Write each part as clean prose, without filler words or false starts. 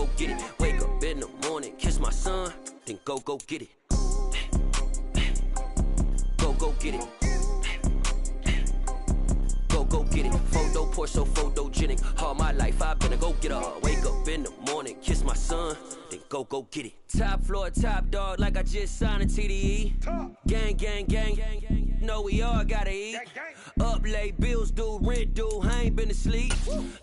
go get it. Wake up in the morning, kiss my son, then go get it. Go get it. Go get it. Photo poor, so photogenic. All my life I've been a go getter. Wake up in the morning, kiss my son, then go get it. Top floor, top dog, like I just signed a TDE. Gang, gang, gang, gang, gang. Know we all gotta eat. Up late, bills due, rent due. I ain't been asleep.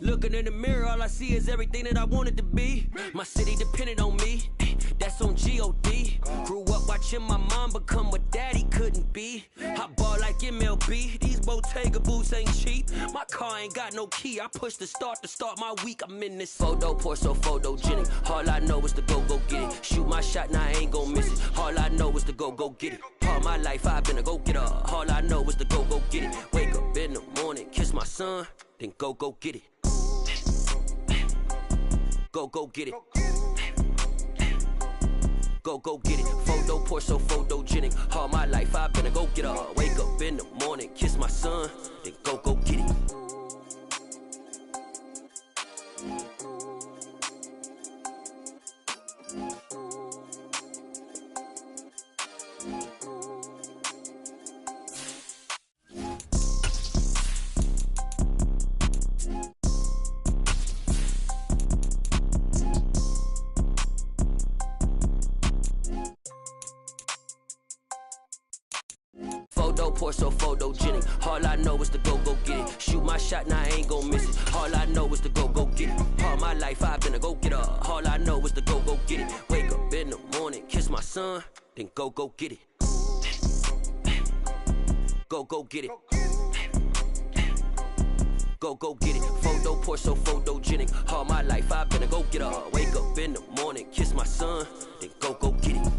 Looking in the mirror, all I see is everything that I wanted to be. My city depended on me. That's on G.O.D. Grew up watching my mom become what daddy couldn't be. I ball like MLB. These Bottega boots ain't cheap. My car ain't got no key. I push the start to start my week. I'm in this photo poor, so photogenic. All I know is to go get it. Shoot my shot, now I ain't gon' miss it. All I know is to go get it. All my life I've been a go getter. All I know is to go get it. Wake up in the morning, kiss my son, then go get it. Go get it. Go get it. Photo poor, so photogenic. All my life I've been a go getter. Wake up in the morning, kiss my son, then go get it. Photo poor, so photogenic. All I know is to go get it. Shoot my shot, now I ain't gon' miss it. All I know is to go get it. All my life I've been a go getter. All I know is to go get it. Wake up in the morning, kiss my son, then go get it. Go get it. Go get it. Photo poor, so photogenic. All my life I've been a go getter. Wake up in the morning, kiss my son, then go get it.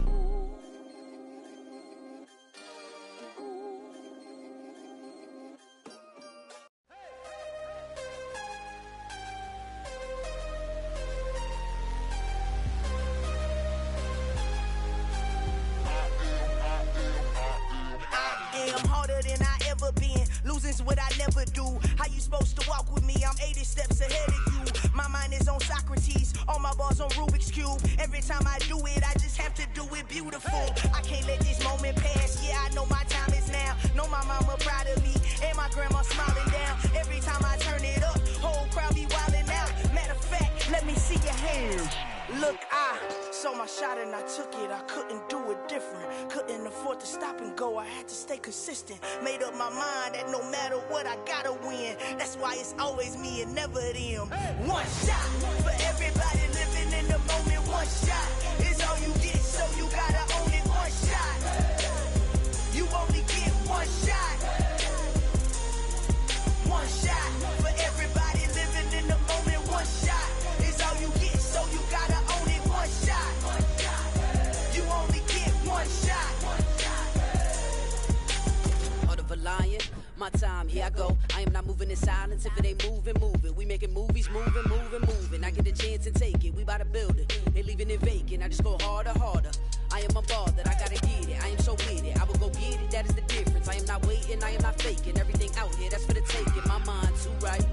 Losing's what I never do. How you supposed to walk with me? I'm 80 steps ahead of you. My mind is on Socrates, all my bars on Rubik's Cube. Every time I do it, I just have to do it beautiful. I can't let this moment pass. Yeah, I know my time is now. Know my mama proud of me, and my grandma smiling down. Every time I turn it up, whole crowd be wildin' out. Matter of fact, let me see your hands. Look, I saw my shot and I took it. I couldn't do it different. Couldn't afford to stop and go. I had to stay consistent. Made up my mind that no matter what, I gotta win. That's why it's always me and never them. One shot for everybody living in the moment. One shot is all you get, so you gotta own it. One shot. You only get one shot. One shot for everybody living in the moment. One shot is all you get, so you gotta own it. One shot. You only get one shot. Heart of a lion, my time, here I go. I am not moving in silence. If it ain't moving, move it. We making movies, moving. I get a chance and take it. We bout to build it. They leaving it vacant. I just go harder. I am a ball that I gotta get it. I am so with it. I will go get it. That is the difference. I am not waiting. I am not faking. Everything out here, that's for the taking. My mind too right.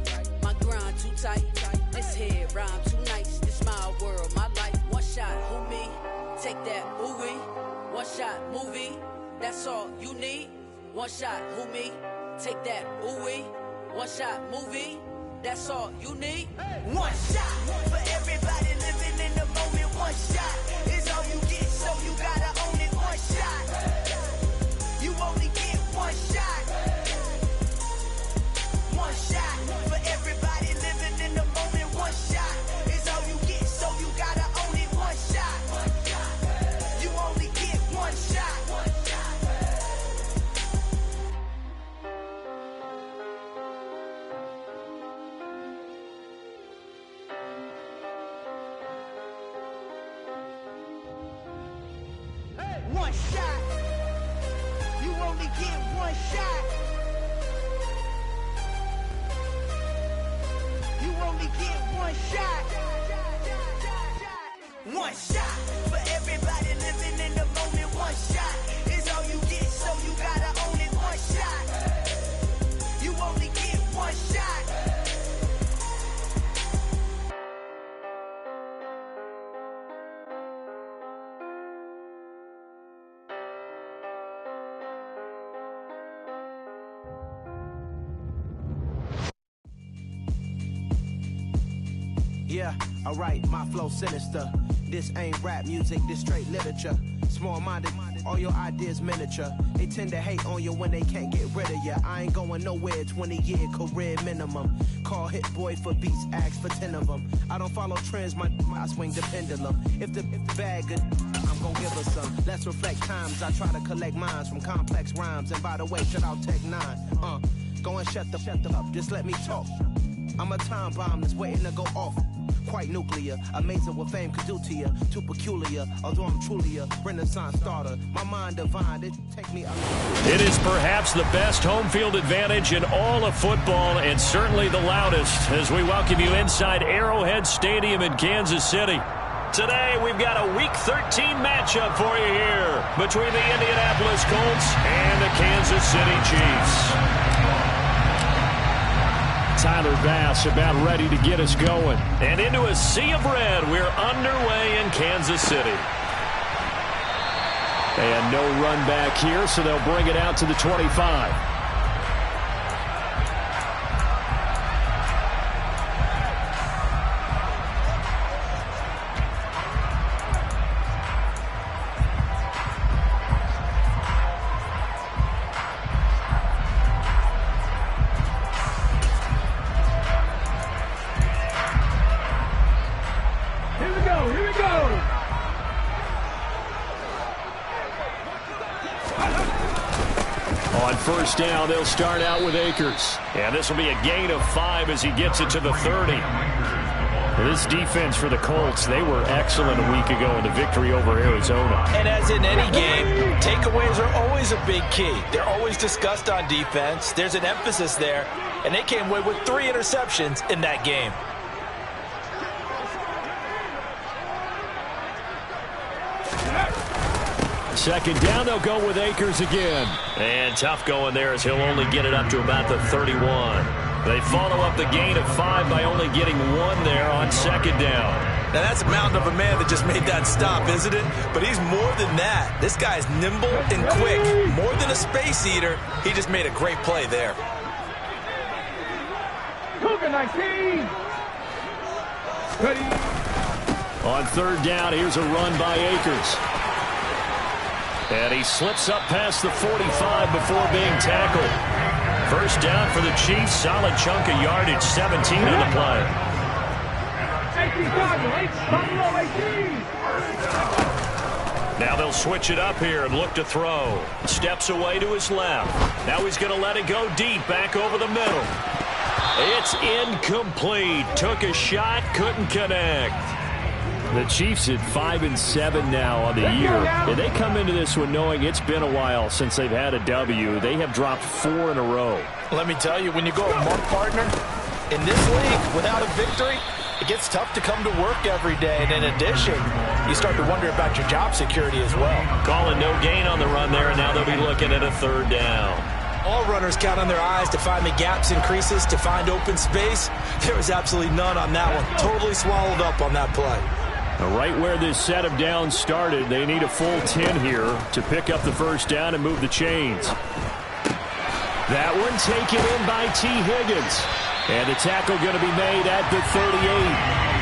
My grind too tight. This head rhyme too nice. This my world, my life. One shot, who me? Take that, who we? One shot, movie. That's all you need. One shot, who me? Take that, ooh wee. One shot, movie. That's all you need. One shot for everybody living in the moment. One shot is all you get, so you gotta own it. One shot. You only get one shot. One shot for everybody living in the moment. One shot is all you get, so you gotta own it. One shot. You only get one shot. One shot. You only get one shot. You only get one shot. One shot for everybody living in the moment. One shot is all you get, so you gotta own it. One shot. You only get one shot. Yeah, alright, my flow sinister. This ain't rap music, this straight literature. Small-minded, all your ideas miniature. They tend to hate on you when they can't get rid of you. I ain't going nowhere, 20-year career minimum. Call Hit Boy for beats, ask for 10 of them. I don't follow trends, I swing the pendulum. If the bag good, I'm gon' give her some. Let's reflect times, I try to collect minds from complex rhymes. And by the way, shout out Tech 9. Go and shut the up, just let me talk. I'm a time bomb that's waiting to go off. Quite nuclear, amazing what fame could do to you. Too peculiar, although I'm truly a Renaissance starter. My mind divine, it take me. It is perhaps the best home field advantage in all of football, and certainly the loudest, as we welcome you inside Arrowhead Stadium in Kansas City. Today, we've got a Week 13 matchup for you here between the Indianapolis Colts and the Kansas City Chiefs. Tyler Bass about ready to get us going. And into a sea of red, we're underway in Kansas City. And no run back here, so they'll bring it out to the 25. First down, they'll start out with Akers. And this will be a gain of 5 as he gets it to the 30. This defense for the Colts, they were excellent a week ago in the victory over Arizona. And as in any game, takeaways are always a big key. They're always discussed on defense. There's an emphasis there. And they came away with 3 interceptions in that game. Second down, they'll go with Akers again. And tough going there as he'll only get it up to about the 31. They follow up the gain of 5 by only getting 1 there on second down. Now that's a mountain of a man that just made that stop, isn't it? But he's more than that. This guy's nimble and quick. More than a space eater, he just made a great play there. Cougar 19. Ready. On third down, here's a run by Akers. And he slips up past the 45 before being tackled. First down for the Chiefs. Solid chunk of yardage, 17 on the play. Now they'll switch it up here and look to throw. Steps away to his left. Now he's going to let it go deep, back over the middle. It's incomplete. Took a shot, couldn't connect. The Chiefs at 5-7 now on the year, and they come into this one knowing it's been a while since they've had a W. They have dropped 4 in a row. Let me tell you, when you go a month partner, in this league, without a victory, it gets tough to come to work every day. And in addition, you start to wonder about your job security as well. Calling no gain on the run there, and now they'll be looking at a third down. All runners count on their eyes to find the gaps and creases, to find open space. There was absolutely none on that one. Totally swallowed up on that play. Right where this set of downs started, they need a full 10 here to pick up the first down and move the chains. That one taken in by T. Higgins. And the tackle going to be made at the 38.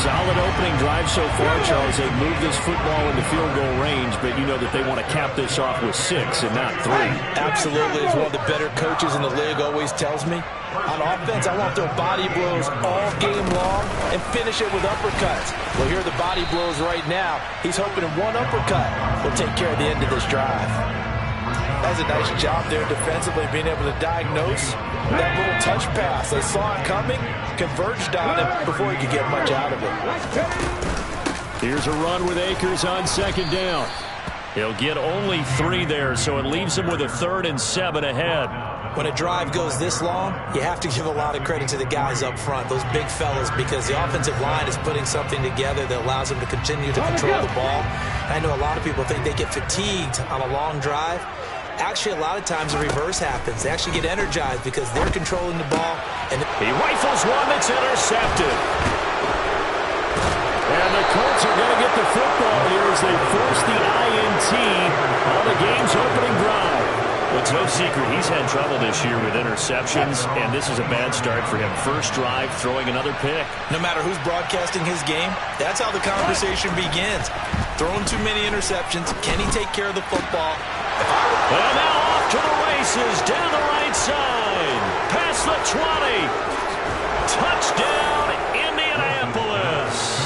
Solid opening drive so far, Charles. They've moved this football into field goal range, but you know that they want to cap this off with 6 and not 3. Absolutely. As one of the better coaches in the league always tells me, on offense, I want to throw body blows all game long and finish it with uppercuts. Well, here are the body blows right now. He's hoping in one uppercut will take care of the end of this drive. That's a nice job there defensively, being able to diagnose that little touch pass. They saw it coming, converged on it before he could get much out of it. Here's a run with Akers on second down. He'll get only 3 there, so it leaves him with a 3rd and 7 ahead. When a drive goes this long, you have to give a lot of credit to the guys up front, those big fellas, because the offensive line is putting something together that allows them to continue to control the ball. I know a lot of people think they get fatigued on a long drive. Actually, a lot of times the reverse happens. They actually get energized because they're controlling the ball. And he rifles one that's intercepted. And the Colts are going to get the football here as they force the INT on the game's opening drive. Well, it's no secret he's had trouble this year with interceptions, and this is a bad start for him. First drive, throwing another pick. No matter who's broadcasting his game, that's how the conversation begins. Throwing too many interceptions. Can he take care of the football? And now off to the races, down the right side. Past the 20. Touchdown, Indianapolis.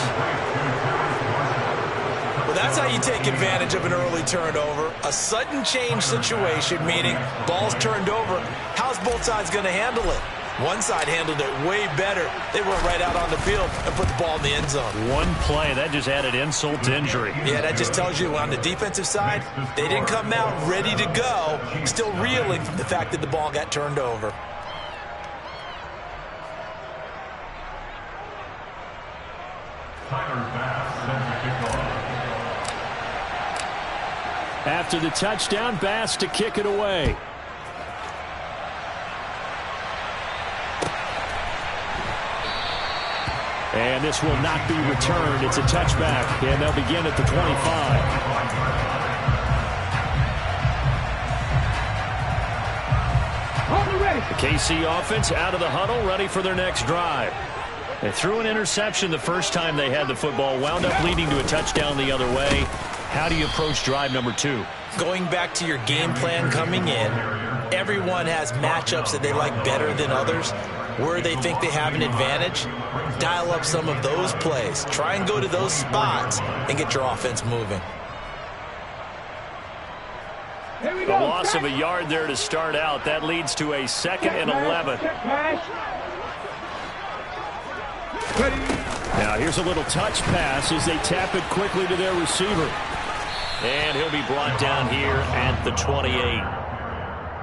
Well, that's how you take advantage of an early turnover. A sudden change situation, meaning ball's turned over. How's both sides going to handle it? One side handled it way better. They went right out on the field and put the ball in the end zone. One play, that just added insult to injury. Yeah, that just tells you on the defensive side, they didn't come out ready to go, still reeling from the fact that the ball got turned over. After the touchdown, Bass to kick it away. And this will not be returned. It's a touchback, and they'll begin at the 25. The KC offense out of the huddle, ready for their next drive. They threw an interception the first time they had the football, wound up leading to a touchdown the other way. How do you approach drive number 2? Going back to your game plan coming in, everyone has matchups that they like better than others. Where they think they have an advantage, dial up some of those plays. Try and go to those spots and get your offense moving. The loss of a yard there to start out. That leads to a 2nd and 11. Now here's a little touch pass as they tap it quickly to their receiver. And he'll be brought down here at the 28.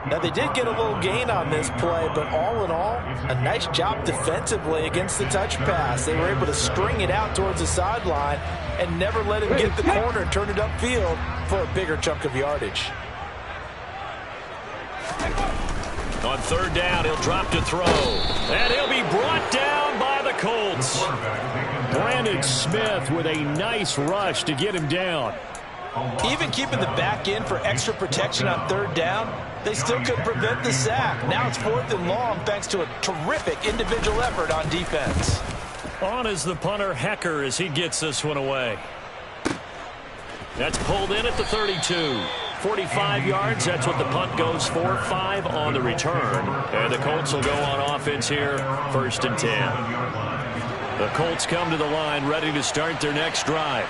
Now, they did get a little gain on this play, but all in all, a nice job defensively against the touch pass. They were able to string it out towards the sideline and never let him get the corner and turn it upfield for a bigger chunk of yardage. On 3rd down, he'll drop to throw. And he'll be brought down by the Colts. Brandon Smith with a nice rush to get him down. Even keeping the back in for extra protection on 3rd down, they still couldn't prevent the sack. Now it's 4th and long thanks to a terrific individual effort on defense. On is the punter, Hecker, as he gets this one away. That's pulled in at the 32. 45 yards, that's what the punt goes for. 5 on the return. And the Colts will go on offense here, 1st and 10. The Colts come to the line, ready to start their next drive.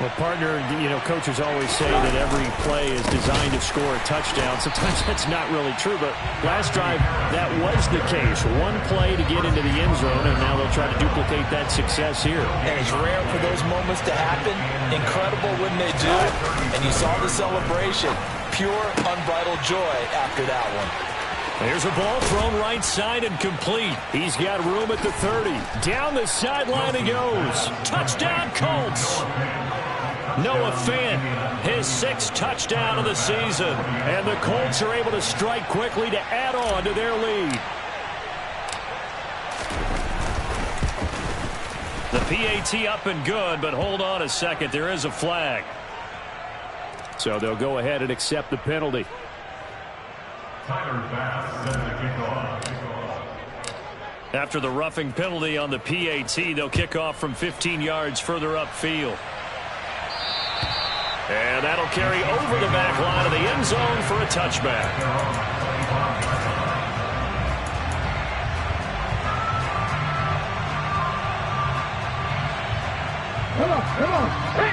Well, partner, coaches always say that every play is designed to score a touchdown. Sometimes that's not really true, but last drive, that was the case. One play to get into the end zone, and now they'll try to duplicate that success here. And it's rare for those moments to happen. Incredible when they do. And you saw the celebration. Pure, unbridled joy after that one. There's a ball thrown right side and complete. He's got room at the 30. Down the sideline he goes. Touchdown, Colts. Noah Fant, his 6th touchdown of the season. And the Colts are able to strike quickly to add on to their lead. The PAT up and good, but hold on a second. There is a flag. So they'll go ahead and accept the penalty. After the roughing penalty on the PAT, they'll kick off from 15 yards further upfield. And that'll carry over the back line of the end zone for a touchback. Come on. Hey.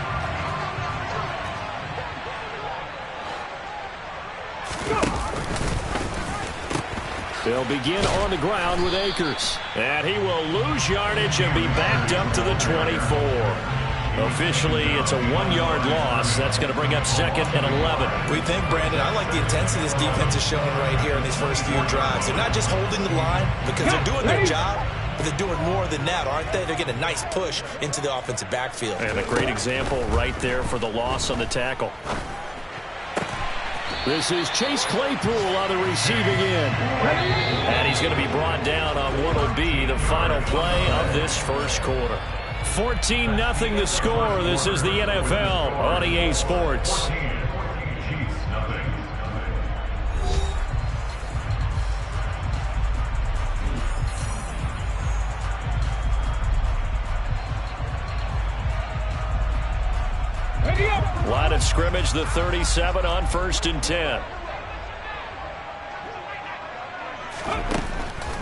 They'll begin on the ground with Akers. And he will lose yardage and be backed up to the 24. Officially, it's a 1-yard loss. That's going to bring up 2nd and 11. We think, Brandon, I like the intensity this defense is showing right here in these first few drives. They're not just holding the line because they're doing their job, but they're doing more than that, aren't they? They're getting a nice push into the offensive backfield. And a great example right there for the loss on the tackle. This is Chase Claypool on the receiving end. And he's going to be brought down on what will be the final play of this first quarter. 14-0 the score. This is the NFL on EA Sports. Line of scrimmage, the 37 on 1st and 10.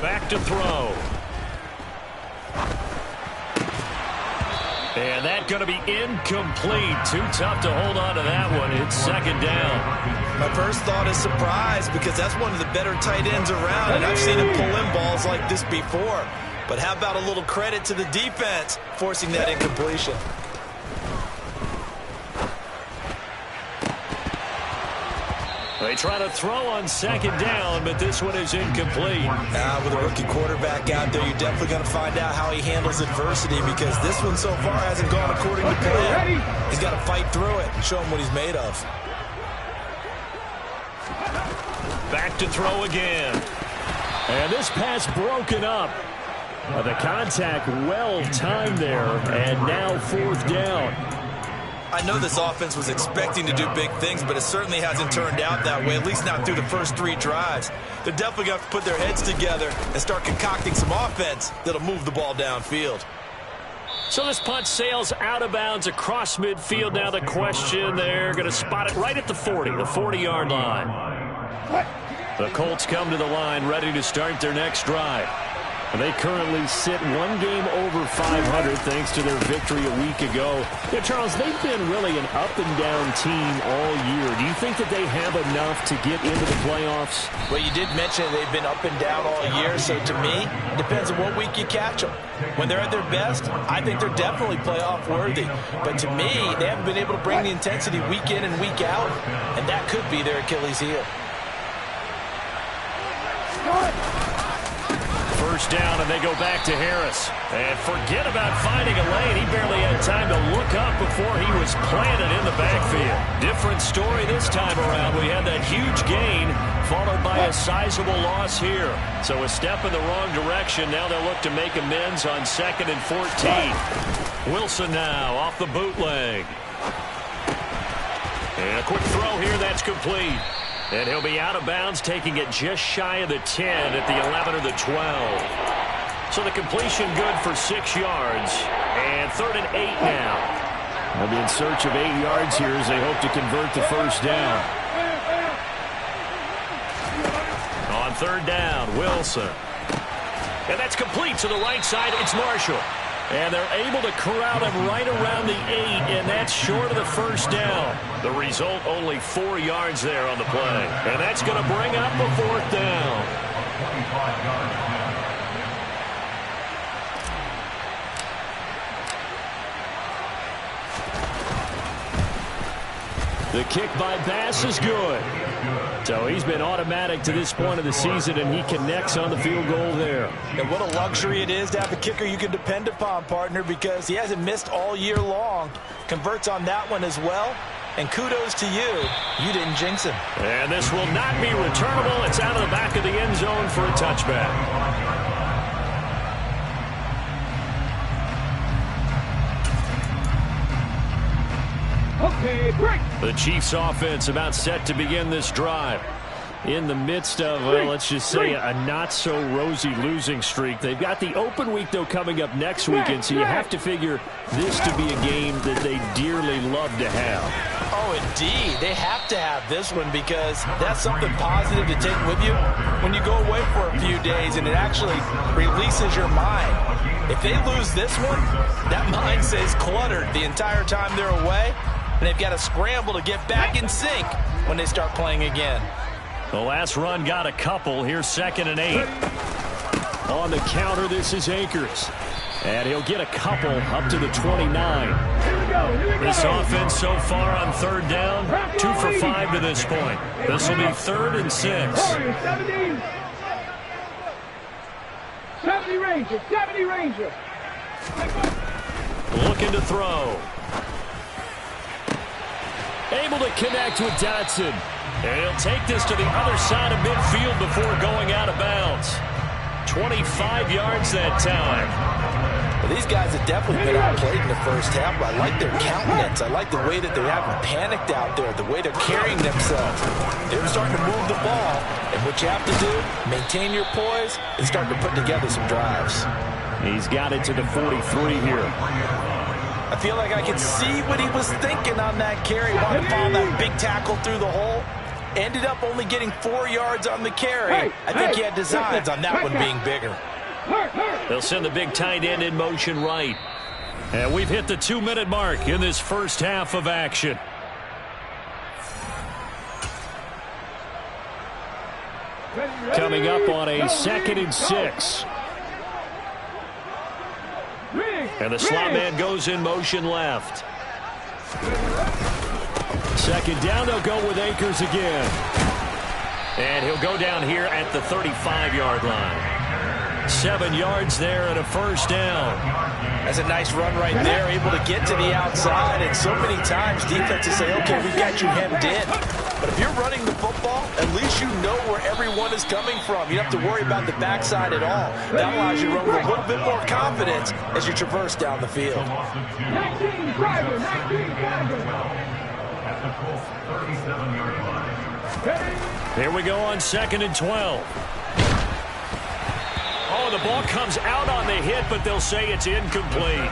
Back to throw. And that's going to be incomplete. Too tough to hold on to that one. It's 2nd down. My first thought is surprise, because that's one of the better tight ends around, and I've seen him pull in balls like this before. But how about a little credit to the defense forcing that incompletion? They try to throw on 2nd down, but this one is incomplete. With a rookie quarterback out there, you're definitely going to find out how he handles adversity, because this one so far hasn't gone according to plan. He's got to fight through it and show him what he's made of. Back to throw again. And this pass broken up. The contact well timed there, and now 4th down. I know this offense was expecting to do big things, but it certainly hasn't turned out that way, at least not through the first 3 drives. They're definitely going to have to put their heads together and start concocting some offense that'll move the ball downfield. So this punt sails out of bounds across midfield. Now the question, they're going to spot it right at the 40, the 40-yard line. The Colts come to the line ready to start their next drive. They currently sit 1 game over 500 thanks to their victory a week ago. Yeah, Charles, they've been really an up-and-down team all year. Do you think that they have enough to get into the playoffs? Well, you did mention they've been up and down all year, so to me, it depends on what week you catch them. When they're at their best, I think they're definitely playoff-worthy. But to me, they haven't been able to bring the intensity week in and week out, and that could be their Achilles heel. 1st down, and they go back to Harris. And forget about finding a lane. He barely had time to look up before he was planted in the backfield. Different story this time around. We had that huge gain followed by a sizable loss here. So a step in the wrong direction. Now they'll look to make amends on 2nd and 14. Wilson now off the bootleg. And a quick throw here. That's complete. And he'll be out of bounds, taking it just shy of the 10 at the 11 or the 12. So the completion good for 6 yards. And 3rd and 8 now. They'll be in search of 8 yards here as they hope to convert the 1st down. On 3rd down, Wilson. And that's complete to the right side. It's Marshall. And they're able to corral him right around the 8, and that's short of the 1st down. The result, only 4 yards there on the play. And that's going to bring up a 4th down. The kick by Bass is good. So he's been automatic to this point of the season, and he connects on the field goal there. And what a luxury it is to have a kicker you can depend upon, partner, because he hasn't missed all year long. Converts on that one as well. And kudos to you. You didn't jinx him. And this will not be returnable. It's out of the back of the end zone for a touchback. Okay, break. The Chiefs offense about set to begin this drive. In the midst of, well, let's just say, a not-so-rosy losing streak. They've got the open week, though, coming up next weekend, so you have to figure this to be a game that they dearly love to have. Oh, indeed. They have to have this one because that's something positive to take with you when you go away for a few days, and it actually releases your mind. If they lose this one, that mind stays cluttered the entire time they're away, and they've got to scramble to get back in sync when they start playing again. The last run got a couple. Here's 2nd and 8. On the counter, this is Akers. And he'll get a couple up to the 29. This offense so far on 3rd down, 2 for 5 to this point. This will be 3rd and 6. 70 Ranger, 70 Ranger. Looking to throw. Able to connect with Dotson. And he'll take this to the other side of midfield before going out of bounds. 25 yards that time. Well, these guys have definitely been outplayed in the first half, but I like their countenance. I like the way that they haven't panicked out there, the way they're carrying themselves. They're starting to move the ball, and what you have to do, maintain your poise and start to put together some drives. He's got it to the 43 here. I I feel like I could see what he was thinking on that carry. Wanted to follow that big tackle through the hole. Ended up only getting 4 yards on the carry. I think he had designs on that one being bigger. They'll send the big tight end in motion right. And we've hit the 2-minute mark in this first half of action. Coming up on a 2nd and 6. And the slot man goes in motion left. 2nd down, they'll go with Akers again. And he'll go down here at the 35-yard line. 7 yards there and a first down. That's a nice run right there, able to get to the outside. And so many times defenses say, okay, we've got you hemmed in. But if you're running the football, at least you know where everyone is coming from. You don't have to worry about the backside at all. That allows you to run with a little bit more confidence as you traverse down the field. 19 driver, 19 driver. Here we go on 2nd and 12. Oh, the ball comes out on the hit, but they'll say it's incomplete.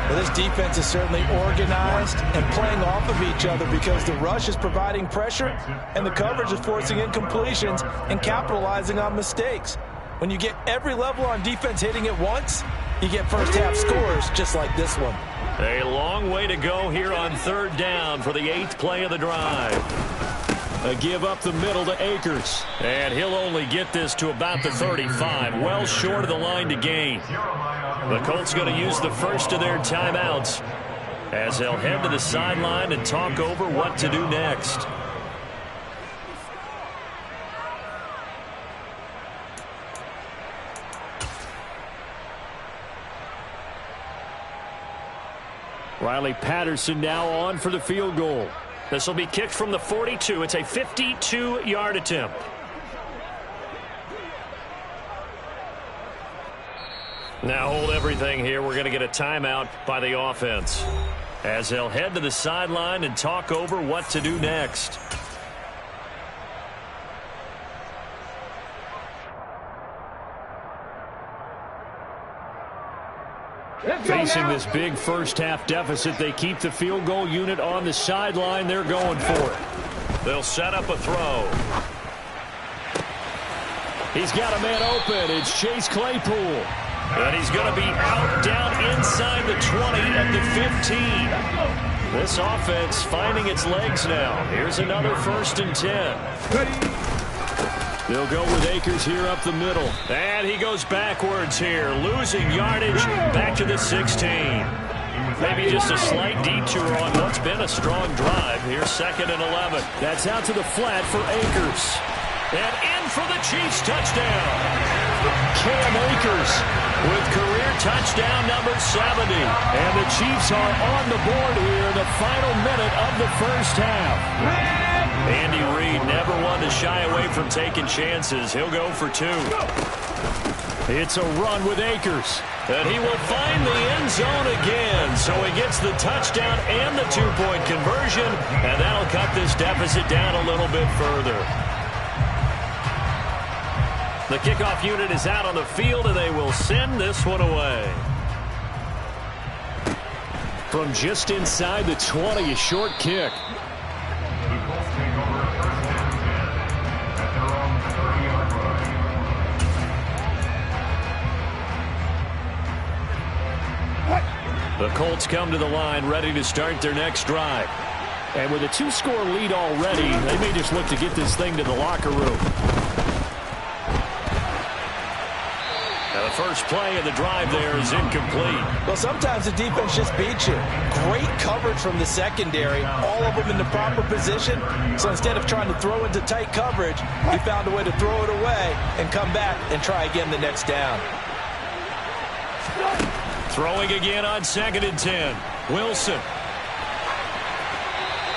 Well, this defense is certainly organized and playing off of each other because the rush is providing pressure and the coverage is forcing incompletions and capitalizing on mistakes. When you get every level on defense hitting at once, you get first half scores just like this one. A long way to go here on 3rd down for the 8th play of the drive. A give up the middle to Akers. And he'll only get this to about the 35. Well short of the line to gain. The Colts going to use the first of their timeouts as they'll head to the sideline and talk over what to do next. Riley Patterson now on for the field goal. This will be kicked from the 42. It's a 52-yard attempt. Now hold everything here. We're going to get a timeout by the offense as they'll head to the sideline and talk over what to do next. Facing this big first half deficit, they keep the field goal unit on the sideline. They're going for it. They'll set up a throw. He's got a man open. It's Chase Claypool. And he's going to be out down inside the 20 at the 15. This offense finding its legs now. Here's another 1st and 10. They'll go with Akers here up the middle. And he goes backwards here, losing yardage back to the 16. Maybe just a slight detour on what's been a strong drive. Here's 2nd and 11. That's out to the flat for Akers. And in for the Chiefs touchdown. Cam Akers with career touchdown number 70. And the Chiefs are on the board here in the final minute of the first half. Andy Reid never one to shy away from taking chances. He'll go for 2. It's a run with Akers. And he will find the end zone again. So he gets the touchdown and the 2-point conversion. And that'll cut this deficit down a little bit further. The kickoff unit is out on the field, and they will send this one away. From just inside the 20, a short kick. The Colts come to the line ready to start their next drive. And with a 2-score lead already, they may just look to get this thing to the locker room. Now the first play of the drive there is incomplete. Well, sometimes the defense just beats you. Great coverage from the secondary, all of them in the proper position. So instead of trying to throw into tight coverage, he found a way to throw it away and come back and try again the next down. Throwing again on 2nd and 10. Wilson.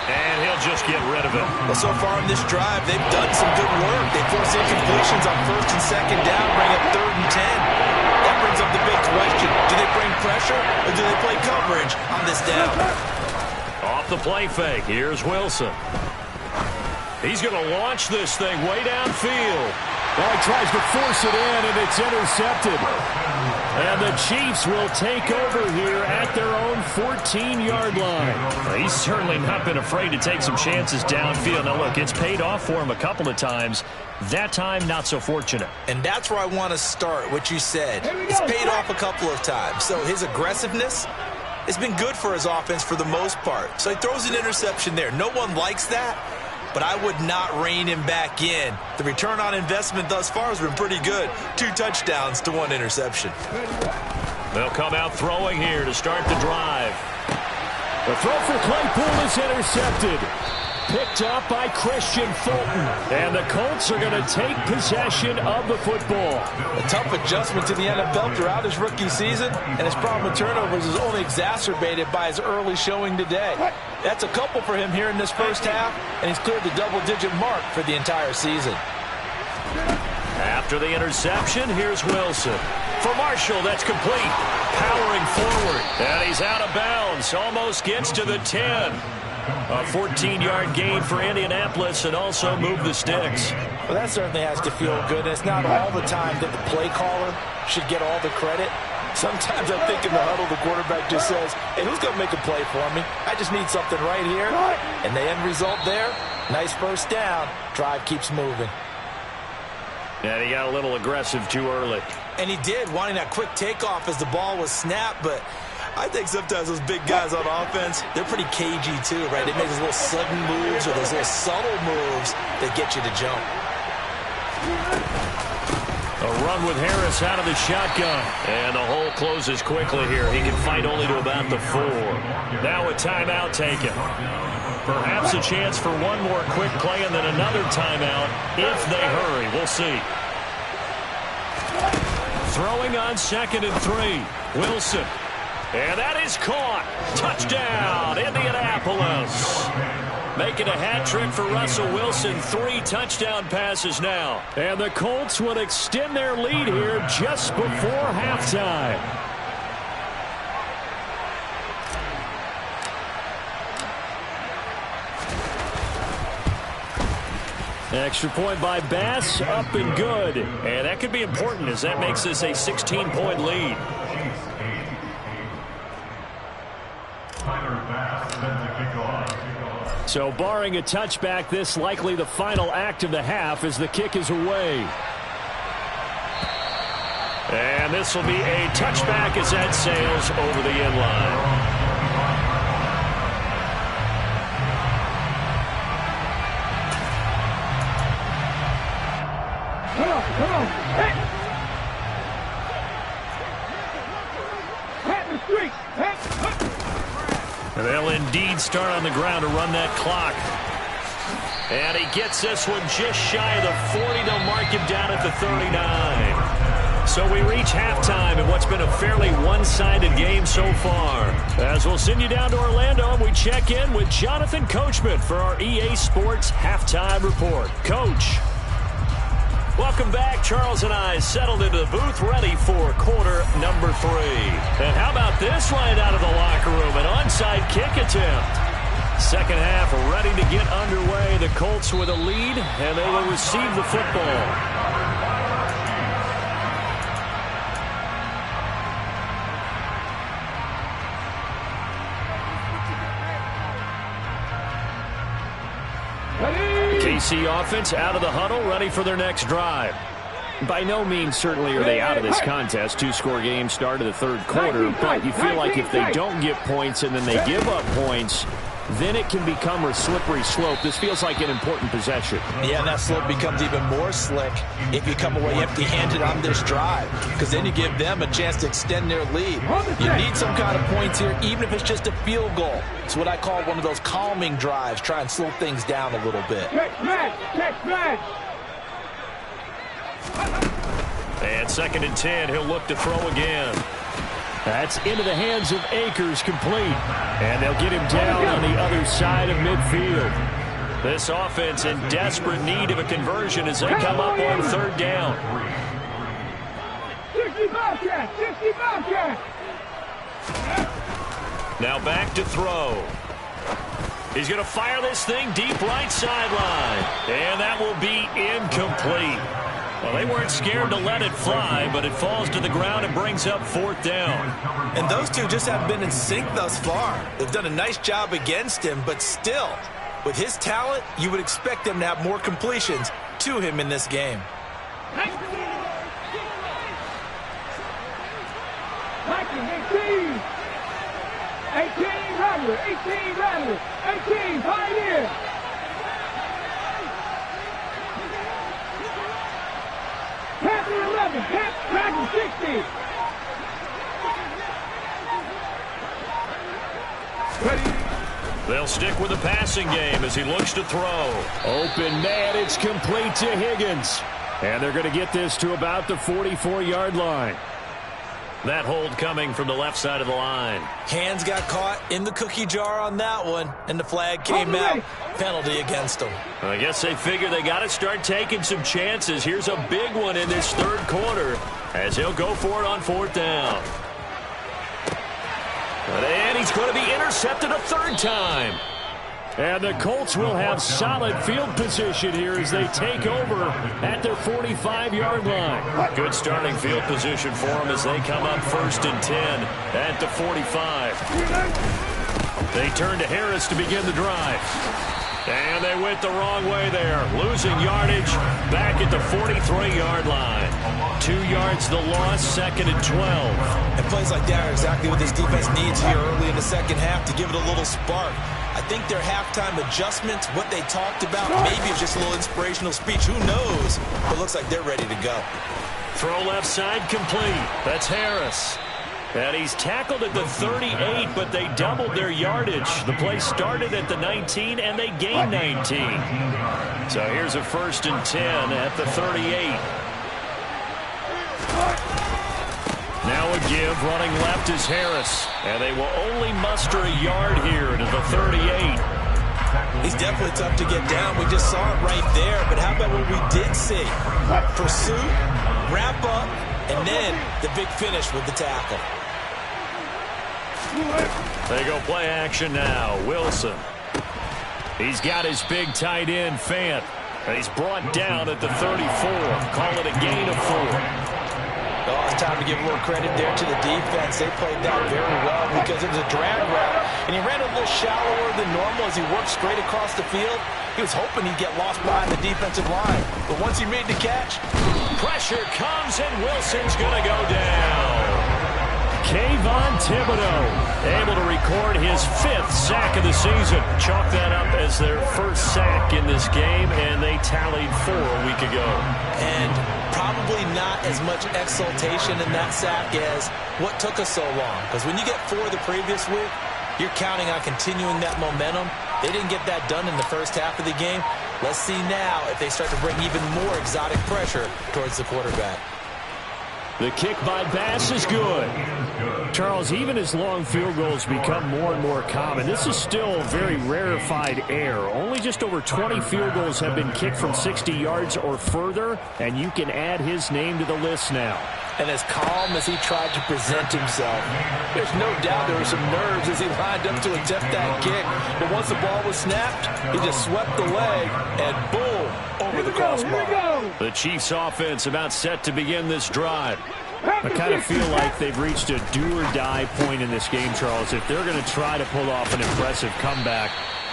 And he'll just get rid of it. Well, so far in this drive, they've done some good work. They force incompletions on 1st and 2nd down, bring up 3rd and 10. That brings up the big question. Do they bring pressure or do they play coverage on this down? Off the play fake. Here's Wilson. He's going to launch this thing way downfield. Well, he tries to force it in, and it's intercepted. And the Chiefs will take over here at their own 14-yard line. Well, he's certainly not been afraid to take some chances downfield. Now, look, it's paid off for him a couple of times. That time, not so fortunate. And that's where I want to start, what you said. It's paid off a couple of times. So his aggressiveness has been good for his offense for the most part. So he throws an interception there. No one likes that, but I would not rein him back in. The return on investment thus far has been pretty good. 2 touchdowns to 1 interception. They'll come out throwing here to start the drive. The throw for Claypool is intercepted. Picked up by Christian Fulton. And the Colts are going to take possession of the football. A tough adjustment to the NFL throughout his rookie season, and his problem with turnovers is only exacerbated by his early showing today. That's a couple for him here in this first half, and he's cleared the double-digit mark for the entire season. After the interception, here's Wilson. For Marshall, that's complete. Powering forward. And he's out of bounds. Almost gets to the 10. A 14-yard gain for Indianapolis and also move the sticks. Well, that certainly has to feel good. And it's not all the time that the play caller should get all the credit. Sometimes I think in the huddle, the quarterback just says, hey, who's going to make a play for me? I just need something right here. And the end result there, nice first down. Drive keeps moving. And he got a little aggressive too early. And he did, wanting that quick takeoff as the ball was snapped. But I think sometimes those big guys on offense, they're pretty cagey too, right? They make those little sudden moves or those little subtle moves that get you to jump. A run with Harris out of the shotgun. And the hole closes quickly here. He can fight only to about the 4. Now a timeout taken. Perhaps a chance for one more quick play and then another timeout if they hurry. We'll see. Throwing on 2nd and 3. Wilson. And that is caught. Touchdown, Indianapolis. Making a hat trick for Russell Wilson. 3 touchdown passes now. And the Colts would extend their lead here just before halftime. Extra point by Bass, up and good. And that could be important as that makes this a 16-point lead. So barring a touchback, this likely the final act of the half as the kick is away. And this will be a touchback as that sails over the end line. Come on. Hey. Pat the street. And they'll indeed start on the ground to run that clock. And he gets this one just shy of the 40. They'll mark him down at the 39. So we reach halftime in what's been a fairly one-sided game so far. As we'll send you down to Orlando, and we check in with Jonathan Coachman for our EA Sports Halftime Report. Coach. Welcome back. Charles and I settled into the booth ready for quarter number 3. And how about this right out of the locker room? An onside kick attempt. Second half ready to get underway. The Colts with a lead, and they will receive the football. KC offense out of the huddle, ready for their next drive. By no means certainly are they out of this contest. 2-score game start of the third quarter, but you feel like if they don't get points and then they give up points, then it can become a slippery slope. This feels like an important possession. Yeah, and that slope becomes even more slick if you come away empty-handed on this drive, because then you give them a chance to extend their lead. You need some kind of points here, even if it's just a field goal. It's what I call one of those calming drives. Try and slow things down a little bit. Catch smash. And 2nd and 10, he'll look to throw again. That's into the hands of Akers, complete. And they'll get him down on the other side of midfield. This offense in desperate need of a conversion as they come up on 3rd down. 60 Bobcat. Now back to throw. He's going to fire this thing deep right sideline. And that will be incomplete. Well, they weren't scared to let it fly, but it falls to the ground and brings up 4th down. And those two just haven't been in sync thus far. They've done a nice job against him, but still, with his talent, you would expect them to have more completions to him in this game. 18, Pioneer. Panther 11, Dragon 60. They'll stick with the passing game as he looks to throw. Open man, it's complete to Higgins. And they're going to get this to about the 44-yard line. That hold coming from the left side of the line. Hands got caught in the cookie jar on that one, and the flag came out. Penalty against them. I guess they figure they got to start taking some chances. Here's a big one in this 3rd quarter as he'll go for it on 4th down. And he's going to be intercepted a 3rd time. And the Colts will have solid field position here as they take over at their 45-yard line. Good starting field position for them as they come up 1st and 10 at the 45. They turn to Harris to begin the drive. And they went the wrong way there, losing yardage back at the 43-yard line. 2 yards the loss, 2nd and 12. And plays like that are exactly what this defense needs here early in the second half to give it a little spark. I think their halftime adjustments, what they talked about, maybe it's just a little inspirational speech. Who knows? But it looks like they're ready to go. Throw left side complete. That's Harris. And he's tackled at the 38, but they doubled their yardage. The play started at the 19, and they gained 19. So here's a 1st and 10 at the 38. Now a give, running left is Harris. And they will only muster a yard here to the 38. He's definitely tough to get down. We just saw it right there. But how about what we did see? Pursuit, wrap up, and then the big finish with the tackle. They go play action now. Wilson. He's got his big tight end, Fant. He's brought down at the 34. Call it a gain of 4. Oh, it's time to give a little credit there to the defense. They played that very well because it was a drag route, and he ran a little shallower than normal as he worked straight across the field. He was hoping he'd get lost behind the defensive line, but once he made the catch, pressure comes, and Wilson's going to go down. Kayvon Thibodeaux able to record his 5th sack of the season. Chalk that up as their 1st sack in this game, and they tallied 4 a week ago. And probably not as much exultation in that sack as what took us so long. Because when you get 4 the previous week, you're counting on continuing that momentum. They didn't get that done in the first half of the game. Let's see now if they start to bring even more exotic pressure towards the quarterback. The kick by Bass is good. Charles, even as long field goals become more and more common, this is still very rarefied air. Only just over 20 field goals have been kicked from 60 yards or further, and you can add his name to the list now. And as calm as he tried to present himself, there's no doubt there were some nerves as he lined up to attempt that kick. But once the ball was snapped, he just swept the leg, and boom, over the crossbar. The Chiefs offense about set to begin this drive. I kind of feel like they've reached a do-or-die point in this game, Charles. If they're going to try to pull off an impressive comeback,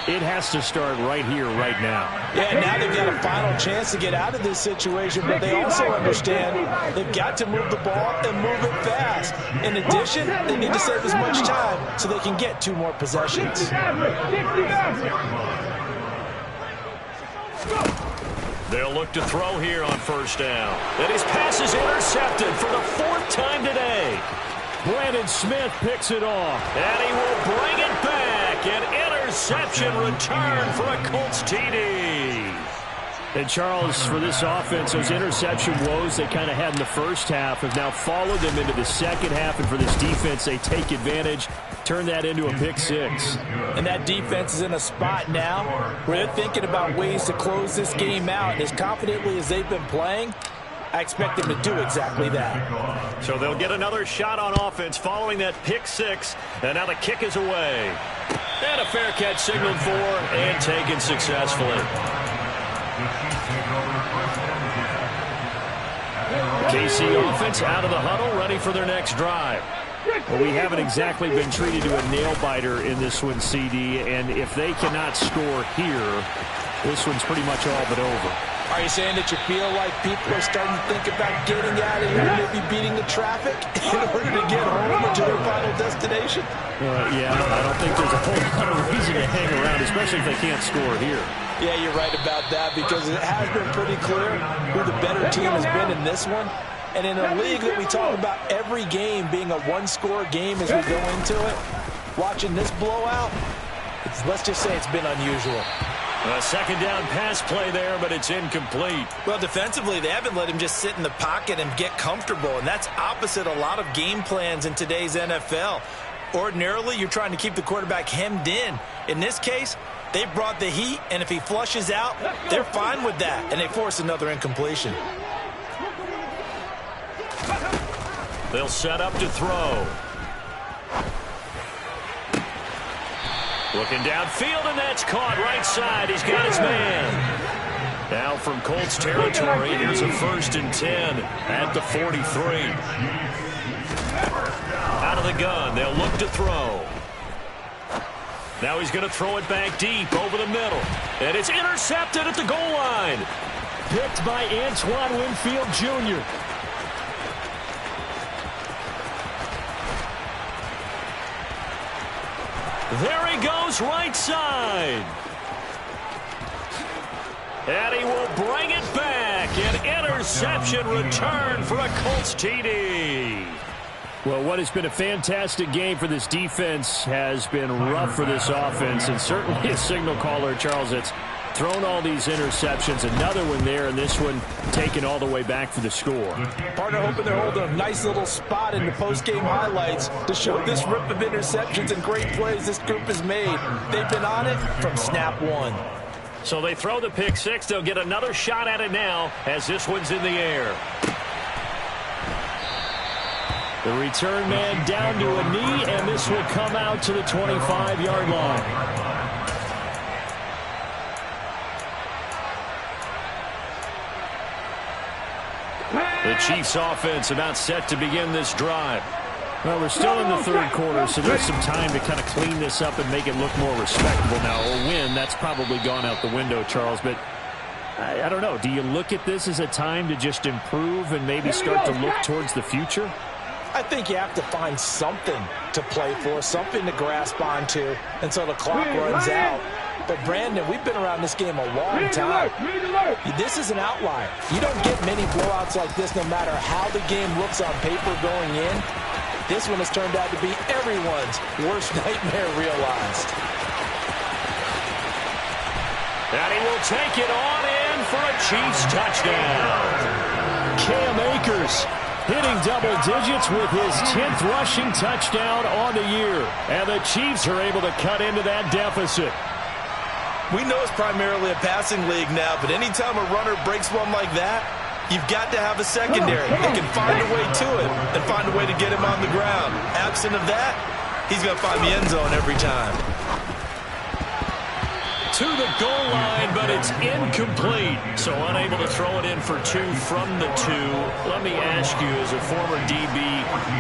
it has to start right here, right now. Yeah, now they've got a final chance to get out of this situation, but they also understand they've got to move the ball and move it fast. In addition, they need to save as much time so they can get 2 more possessions. They'll look to throw here on 1st down. And his pass is intercepted for the 4th time today. Brandon Smith picks it off, and he will bring it back. An interception return for a Colts TD. And Charles, for this offense, those interception woes they kind of had in the first half have now followed them into the second half. And for this defense, they take advantage, turn that into a pick 6. And that defense is in a spot now where they're thinking about ways to close this game out. As confidently as they've been playing, I expect them to do exactly that. So they'll get another shot on offense following that pick 6. And now the kick is away. And a fair catch signaled for and taken successfully. KC offense out of the huddle, ready for their next drive. Well, we haven't exactly been treated to a nail-biter in this one, CD, and if they cannot score here, this one's pretty much all but over. Are you saying that you feel like people are starting to think about getting out of here, maybe beating the traffic in order to get home or to their final destination? Yeah, I don't think there's a whole lot of reason to hang around, especially if they can't score here. Yeah, you're right about that, because it has been pretty clear who the better team has been in this one. And in a league that we talk about every game being a one-score game as we go into it, watching this blowout, let's just say it's been unusual. A second down pass play there, but it's incomplete. Well, defensively, they haven't let him just sit in the pocket and get comfortable, and that's opposite a lot of game plans in today's NFL. Ordinarily, you're trying to keep the quarterback hemmed in. In this case, they brought the heat, and if he flushes out, they're fine with that, and they force another incompletion. They'll set up to throw. Looking downfield, and that's caught right side. He's got his man. Now from Colts territory, here's a 1st and 10 at the 43. Out of the gun, they'll look to throw. Now he's going to throw it back deep over the middle. And it's intercepted at the goal line. Picked by Antoine Winfield Jr. There he goes, right side. And he will bring it back. An interception return for a Colts TD. Well, what has been a fantastic game for this defense has been rough for this offense, and certainly a signal caller, Charles, that's thrown all these interceptions. Another one there, and this one taken all the way back for the score. Partner hoping they're holding a nice little spot in the post-game highlights to show this rip of interceptions and great plays this group has made. They've been on it from snap one. So they throw the pick six. They'll get another shot at it now as this one's in the air. The return man down to a knee, and this will come out to the 25-yard line. The Chiefs offense about set to begin this drive. Well, we're still in the third quarter, so there's some time to kind of clean this up and make it look more respectable now. A win, that's probably gone out the window, Charles, but I don't know. Do you look at this as a time to just improve and maybe start to look towards the future? I think you have to find something to play for, something to grasp onto until the clock runs out. But, Brandon, we've been around this game a long time. This is an outlier. You don't get many blowouts like this no matter how the game looks on paper going in. This one has turned out to be everyone's worst nightmare realized. And he will take it on in for a Chiefs touchdown. Cam Akers hitting double digits with his 10th rushing touchdown on the year. And the Chiefs are able to cut into that deficit. We know it's primarily a passing league now, but anytime a runner breaks one like that, you've got to have a secondary that can find a way to it and find a way to get him on the ground. Absent of that, he's going to find the end zone every time. To the goal line, but it's incomplete. So unable to throw it in for two from the two. Let me ask you, as a former DB,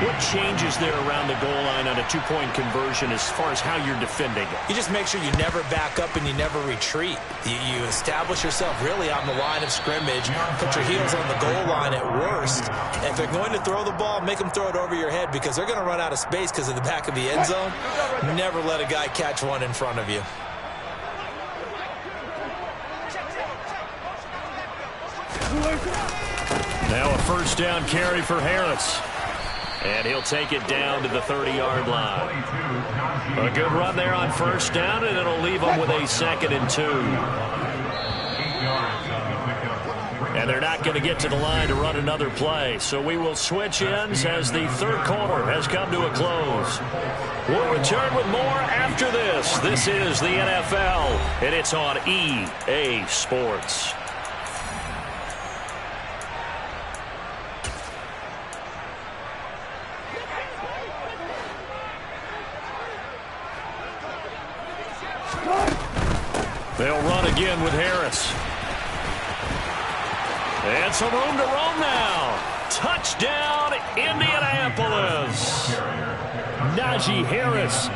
what changes there around the goal line on a two-point conversion as far as how you're defending it? You just make sure you never back up and you never retreat. You establish yourself really on the line of scrimmage, put your heels on the goal line at worst. And if they're going to throw the ball, make them throw it over your head because they're going to run out of space because of the back of the end zone. Never let a guy catch one in front of you. Now a first down carry for Harris. And he'll take it down to the 30-yard line. A good run there on first down, and it'll leave them with a 2nd and 2. And they're not going to get to the line to run another play. So we will switch ends as the third quarter has come to a close. We'll return with more after this. This is the NFL, and it's on EA Sports. They'll run again with Harris. And some room to roam now. Touchdown, Indianapolis. Najee Harris,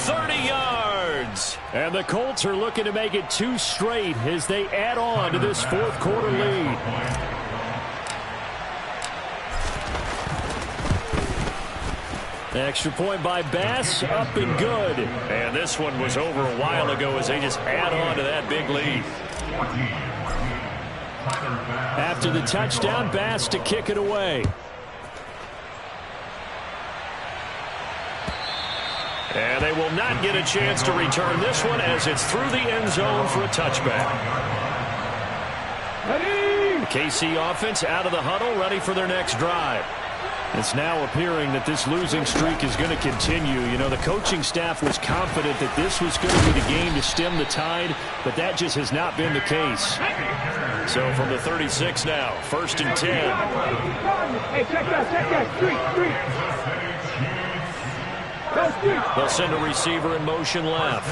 30 yards. And the Colts are looking to make it 2 straight as they add on to this fourth quarter lead. Extra point by Bass, up and good. And this one was over a while ago as they just add on to that big lead. After the touchdown, Bass to kick it away. And they will not get a chance to return this one as it's through the end zone for a touchback. The KC offense out of the huddle, ready for their next drive. It's now appearing that this losing streak is going to continue. You know, the coaching staff was confident that this was going to be the game to stem the tide, but that just has not been the case. So from the 36 now, 1st and 10. Hey, check that, street. They'll send a receiver in motion left.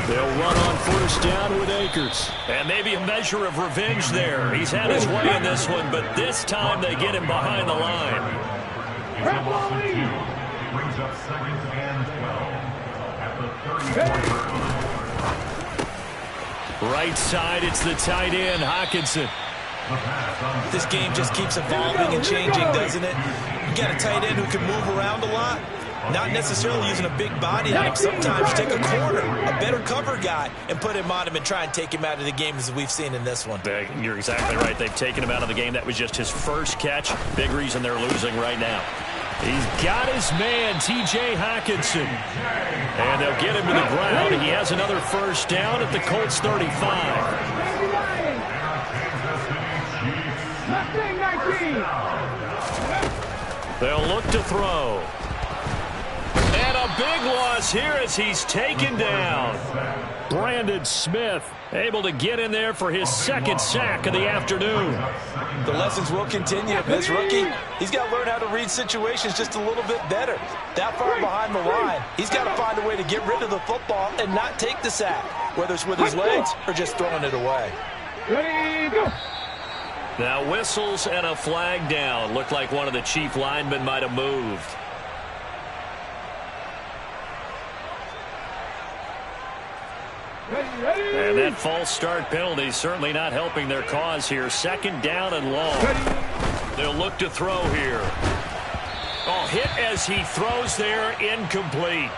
They'll run on 1st down with Akers. And maybe a measure of revenge there. He's had his way in this one, but this time they get him behind the line. Brings up 2nd and 12 at the 34. Right side, it's the tight end, Hockenson. This game just keeps evolving and changing, doesn't it? You got a tight end who can move around a lot. Not necessarily using a big body on him. Sometimes you take a corner, a better cover guy, and put him on him and try and take him out of the game as we've seen in this one. You're exactly right. They've taken him out of the game. That was just his first catch. Big reason they're losing right now. He's got his man, T.J. Hockenson. And they'll get him to the ground. He has another 1st down at the Colts 35. 19. They'll look to throw. And a big loss here as he's taken down. Brandon Smith able to get in there for his 2nd sack of the afternoon. The lessons will continue. This rookie, he's got to learn how to read situations just a little bit better. That far behind the line, he's got to find a way to get rid of the football and not take the sack, whether it's with his legs or just throwing it away. Ready, go. Now whistles and a flag down. Looked like one of the chief linemen might have moved. And that false start penalty certainly not helping their cause here. 2nd down and long. They'll look to throw here. Oh, hit as he throws there, incomplete.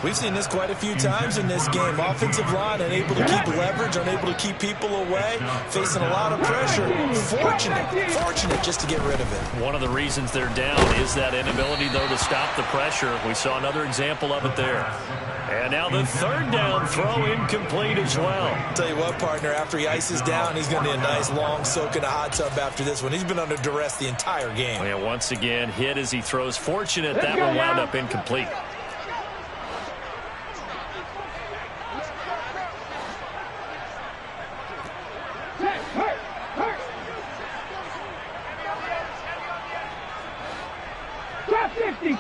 We've seen this quite a few times in this game. Offensive line unable to keep leverage, unable to keep people away, facing a lot of pressure. Fortunate just to get rid of it. One of the reasons they're down is that inability, though, to stop the pressure. We saw another example of it there. And now the 3rd down throw incomplete as well. Tell you what, partner, after he ices down, he's going to need a nice long soak in a hot tub after this one. He's been under duress the entire game. Yeah, once again, hit as he throws. Fortunate that one wound up incomplete.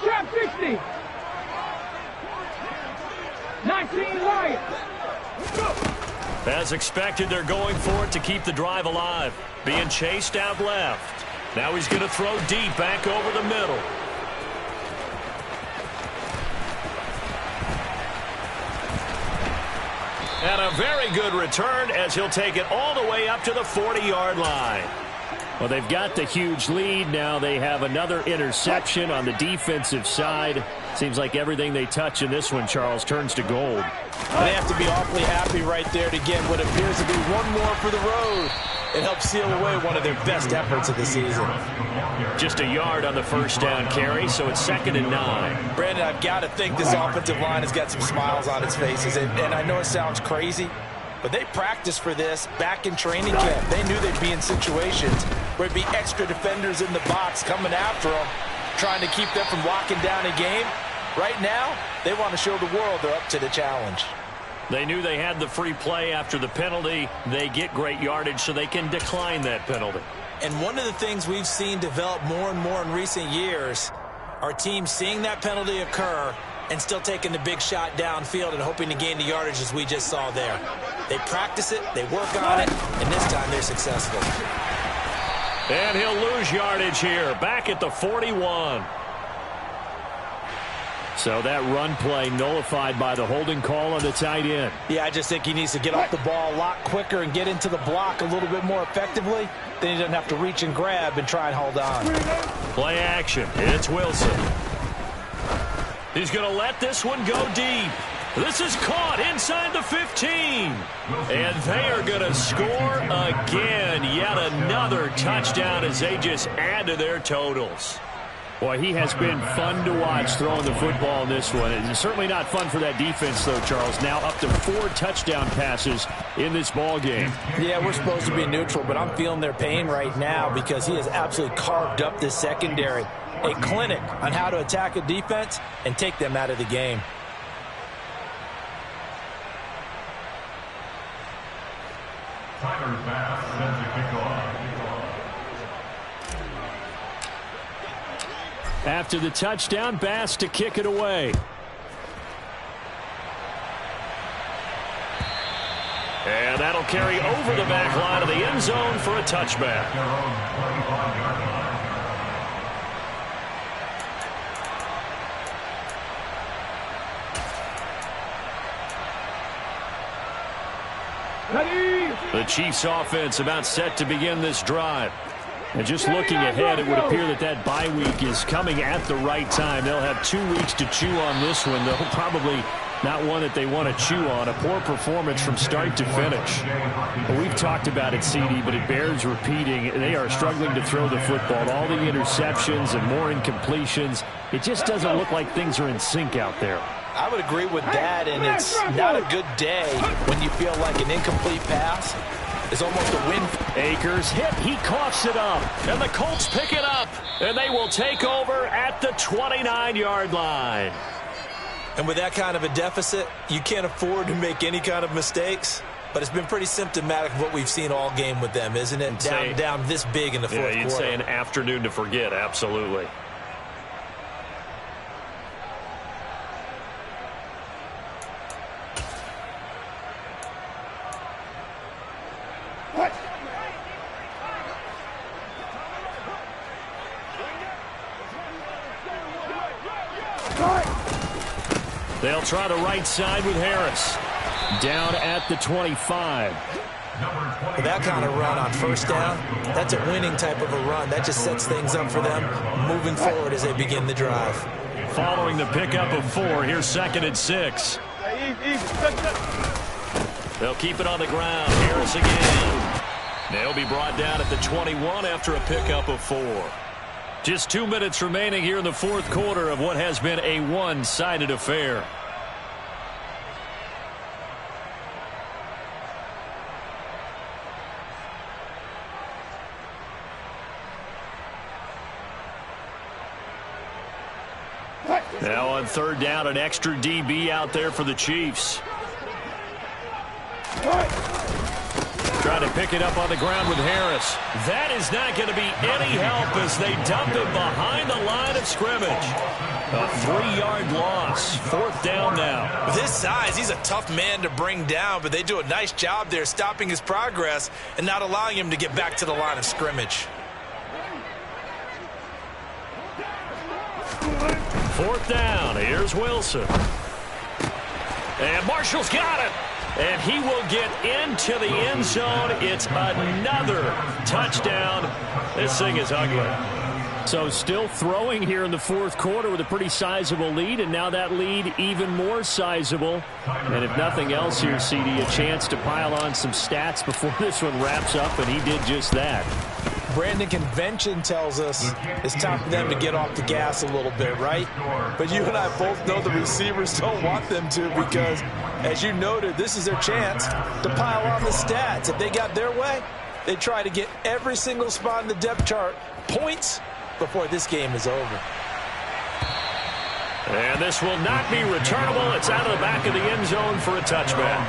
Trap 60. 19 Lions. As expected, they're going for it to keep the drive alive. Being chased out left. Now he's going to throw deep back over the middle. And a very good return as he'll take it all the way up to the 40-yard line. Well, they've got the huge lead. Now they have another interception on the defensive side. Seems like everything they touch in this one, Charles, turns to gold. They have to be awfully happy right there to get what appears to be one more for the road. It helps seal away one of their best efforts of the season. Just a yard on the 1st down carry, so it's 2nd and 9. Brandon, I've got to think this offensive line has got some smiles on its faces. And I know it sounds crazy, but they practiced for this back in training camp. They knew they'd be in situations where it'd be extra defenders in the box coming after them, trying to keep them from locking down a game. Right now, they want to show the world they're up to the challenge. They knew they had the free play after the penalty. They get great yardage so they can decline that penalty. And one of the things we've seen develop more and more in recent years are teams seeing that penalty occur and still taking the big shot downfield and hoping to gain the yardage as we just saw there. They practice it, they work on it, and this time they're successful. And he'll lose yardage here, back at the 41. So that run play nullified by the holding call on the tight end. Yeah, I just think he needs to get off the ball a lot quicker and get into the block a little bit more effectively. Then he doesn't have to reach and grab and try and hold on. Play action. It's Wilson. He's going to let this one go deep. This is caught inside the 15. And they are going to score again. Yet another touchdown as they just add to their totals. Boy, he has been fun to watch throwing the football in this one. It's certainly not fun for that defense, though, Charles. Now up to 4 touchdown passes in this ball game. Yeah, we're supposed to be neutral, but I'm feeling their pain right now because he has absolutely carved up this secondary. A clinic on how to attack a defense and take them out of the game. Tyler Bass sends the kickoff. After the touchdown, Bass to kick it away. And that'll carry over the back line of the end zone for a touchback. The Chiefs offense about set to begin this drive. And just looking ahead, it would appear that that bye week is coming at the right time. They'll have 2 weeks to chew on this one, though probably not one that they want to chew on. A poor performance from start to finish. Well, we've talked about it, CD, but it bears repeating. They are struggling to throw the football. All the interceptions and more incompletions. It just doesn't look like things are in sync out there. I would agree with that, and it's not a good day when you feel like an incomplete pass is almost a win. Akers hit, he coughs it up, and the Colts pick it up, and they will take over at the 29-yard line. And with that kind of a deficit, you can't afford to make any kind of mistakes, but it's been pretty symptomatic of what we've seen all game with them, isn't it? Down this big in the fourth quarter. You'd say an afternoon to forget, absolutely. They'll try the right side with Harris. Down at the 25. With that kind of run on first down, that's a winning type of a run. That just sets things up for them moving forward as they begin the drive. Following the pickup of 4, here's 2nd and 6. They'll keep it on the ground. Harris again. They'll be brought down at the 21 after a pickup of 4. Just 2 minutes remaining here in the fourth quarter of what has been a one-sided affair. Now on 3rd down, an extra DB out there for the Chiefs. Trying to pick it up on the ground with Harris. That is not going to be any help as they dump it behind the line of scrimmage. A 3-yard loss. 4th down now. With his size, he's a tough man to bring down, but they do a nice job there stopping his progress and not allowing him to get back to the line of scrimmage. 4th down. Here's Wilson. And Marshall's got it. And he will get into the end zone. It's another touchdown. This thing is ugly. So still throwing here in the fourth quarter with a pretty sizable lead, and now that lead even more sizable. And if nothing else here, CD, a chance to pile on some stats before this one wraps up, and he did just that. Brandon, convention tells us it's time for them to get off the gas a little bit, right? But you and I both know the receivers don't want them to because, as you noted, this is their chance to pile on the stats. If they got their way, they try to get every single spot in the depth chart points before this game is over. And this will not be returnable. It's out of the back of the end zone for a touchback.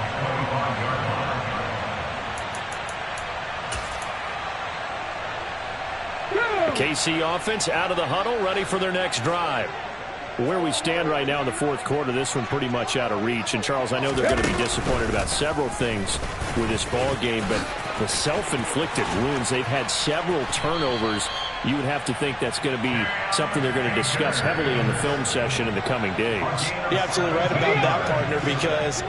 The KC offense out of the huddle, ready for their next drive. Where we stand right now in the fourth quarter, this one pretty much out of reach. And, Charles, I know they're going to be disappointed about several things with this ball game, but the self-inflicted wounds, they've had several turnovers. You would have to think that's going to be something they're going to discuss heavily in the film session in the coming days. You're absolutely right about that, partner, because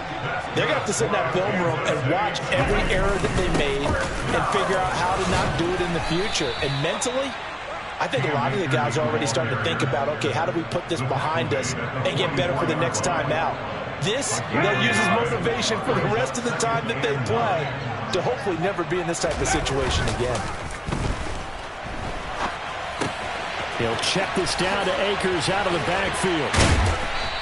they're going to have to sit in that film room and watch every error that they made and figure out how to not do it in the future. And mentally, I think a lot of the guys are already starting to think about, okay, how do we put this behind us and get better for the next time out? This, they'll use as motivation for the rest of the time that they play to hopefully never be in this type of situation again. He'll check this down to Akers out of the backfield.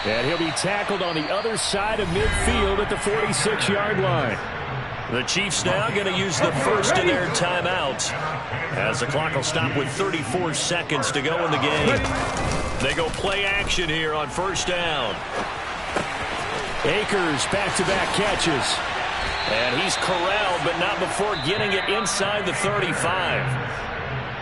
And he'll be tackled on the other side of midfield at the 46-yard line. The Chiefs now going to use the first of their timeouts as the clock will stop with 34 seconds to go in the game. They go play action here on first down. Akers back-to-back catches. And he's corralled, but not before getting it inside the 35.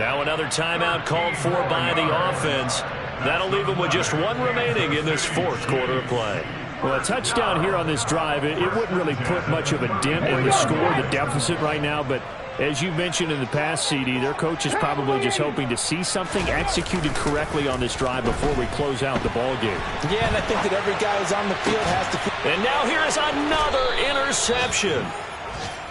Now another timeout called for by the offense. That'll leave them with just one remaining in this fourth quarter of play. Well, a touchdown here on this drive, it wouldn't really put much of a dent in the score, the deficit right now. But as you mentioned in the past, CD, their coach is probably just hoping to see something executed correctly on this drive before we close out the ball game. Yeah, and I think that every guy who's on the field has to... And now here is another interception.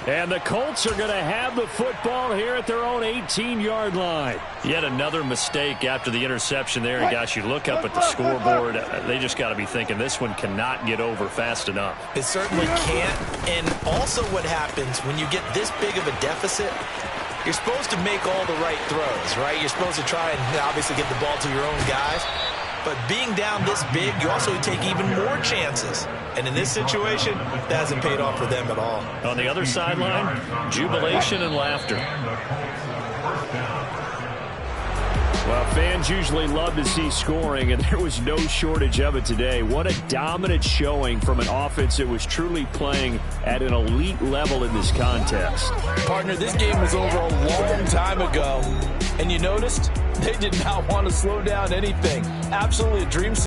And the Colts are going to have the football here at their own 18-yard line. Yet another mistake after the interception there. And, gosh, you look up at the scoreboard, they just got to be thinking this one cannot get over fast enough. It certainly can't. And also what happens when you get this big of a deficit, you're supposed to make all the right throws, right? You're supposed to try and obviously get the ball to your own guys. But being down this big, you also take even more chances. And in this situation, that hasn't paid off for them at all. On the other sideline, jubilation and laughter. Well, fans usually love to see scoring, and there was no shortage of it today. What a dominant showing from an offense that was truly playing at an elite level in this contest. Partner, this game was over a long time ago. And you noticed they did not want to slow down anything. Absolutely a dream